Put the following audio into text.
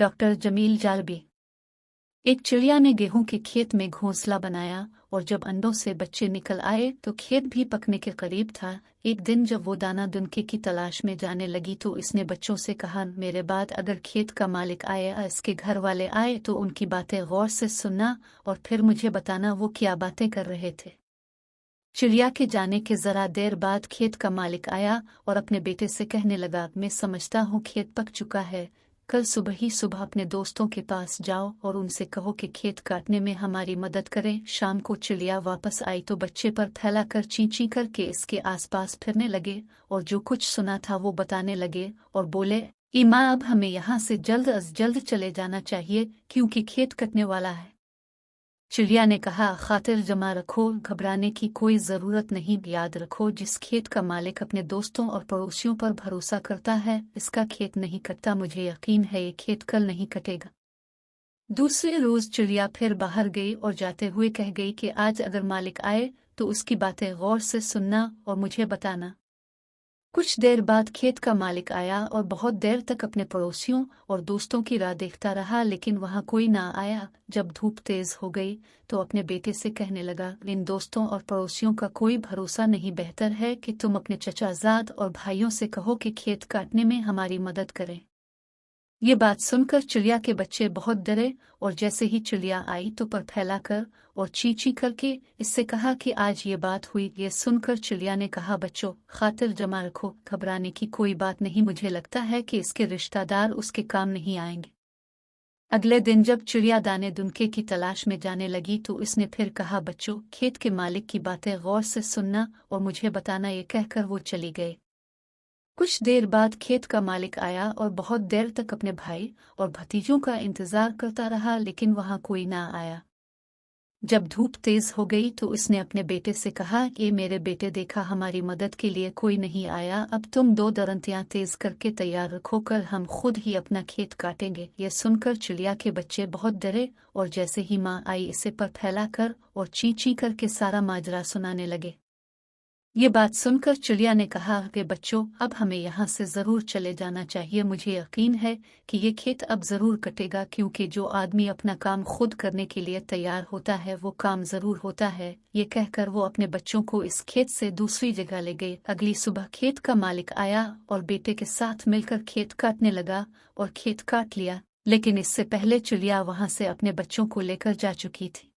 Doctor Jameel जालबी। एक चिड़िया ने गेहूं के खेत में घोंसला बनाया और जब अंडों से बच्चे निकल आए तो खेत भी पकने के करीब था। एक दिन जब वो दाना दुनके की तलाश में जाने लगी तो इसने बच्चों से कहा, मेरे बाद अगर खेत का मालिक आए या इसके घर वाले आए तो उनकी बातें गौर से सुनना और फिर मुझे बताना वो क्या बातें कर रहे थे। चिड़िया के जाने के जरा देर बाद खेत का मालिक आया और अपने बेटे से कहने लगा, मैं समझता हूँ खेत पक चुका है, कल सुबह ही सुबह अपने दोस्तों के पास जाओ और उनसे कहो कि खेत काटने में हमारी मदद करें। शाम को चिड़िया वापस आई तो बच्चे पर फैलाकर ची ची करके इसके आसपास फिरने लगे और जो कुछ सुना था वो बताने लगे और बोले, माँ अब हमें यहाँ से जल्द अज जल्द चले जाना चाहिए क्योंकि खेत कटने वाला है। चिड़िया ने कहा, खातिर जमा रखो, घबराने की कोई ज़रूरत नहीं। याद रखो, जिस खेत का मालिक अपने दोस्तों और पड़ोसियों पर भरोसा करता है इसका खेत नहीं कटता। मुझे यकीन है ये खेत कल नहीं कटेगा। दूसरे रोज़ चिड़िया फिर बाहर गई और जाते हुए कह गई कि आज अगर मालिक आए तो उसकी बातें गौर से सुनना और मुझे बताना। कुछ देर बाद खेत का मालिक आया और बहुत देर तक अपने पड़ोसियों और दोस्तों की राह देखता रहा, लेकिन वहां कोई ना आया। जब धूप तेज हो गई तो अपने बेटे से कहने लगा, इन दोस्तों और पड़ोसियों का कोई भरोसा नहीं, बेहतर है कि तुम अपने चचाजाद और भाइयों से कहो कि खेत काटने में हमारी मदद करें। ये बात सुनकर चिड़िया के बच्चे बहुत डरे और जैसे ही चिड़िया आई तो पर फैलाकर और ची ची करके इससे कहा कि आज ये बात हुई। ये सुनकर चिड़िया ने कहा, बच्चों खातिर जमा रखो, घबराने की कोई बात नहीं, मुझे लगता है कि इसके रिश्तेदार उसके काम नहीं आएंगे। अगले दिन जब चिड़िया दाने दुनके की तलाश में जाने लगी तो इसने फिर कहा, बच्चों खेत के मालिक की बातें गौर से सुनना और मुझे बताना। ये कहकर वो चली गई। कुछ देर बाद खेत का मालिक आया और बहुत देर तक अपने भाई और भतीजों का इंतजार करता रहा, लेकिन वहां कोई ना आया। जब धूप तेज हो गई तो उसने अपने बेटे से कहा कि मेरे बेटे, देखा हमारी मदद के लिए कोई नहीं आया, अब तुम दो दरंतियां तेज करके तैयार रखो, कल हम खुद ही अपना खेत काटेंगे। यह सुनकर चिड़िया के बच्चे बहुत डरे और जैसे ही माँ आई इसे पर फैलाकर और ची ची करके सारा माजरा सुनाने लगे। ये बात सुनकर चिड़िया ने कहा कि बच्चों अब हमें यहाँ से ज़रूर चले जाना चाहिए। मुझे यकीन है कि ये खेत अब ज़रूर कटेगा, क्योंकि जो आदमी अपना काम खुद करने के लिए तैयार होता है वो काम ज़रूर होता है। ये कहकर वो अपने बच्चों को इस खेत से दूसरी जगह ले गए। अगली सुबह खेत का मालिक आया और बेटे के साथ मिलकर खेत काटने लगा और खेत काट लिया, लेकिन इससे पहले चिड़िया वहाँ से अपने बच्चों को लेकर जा चुकी थी।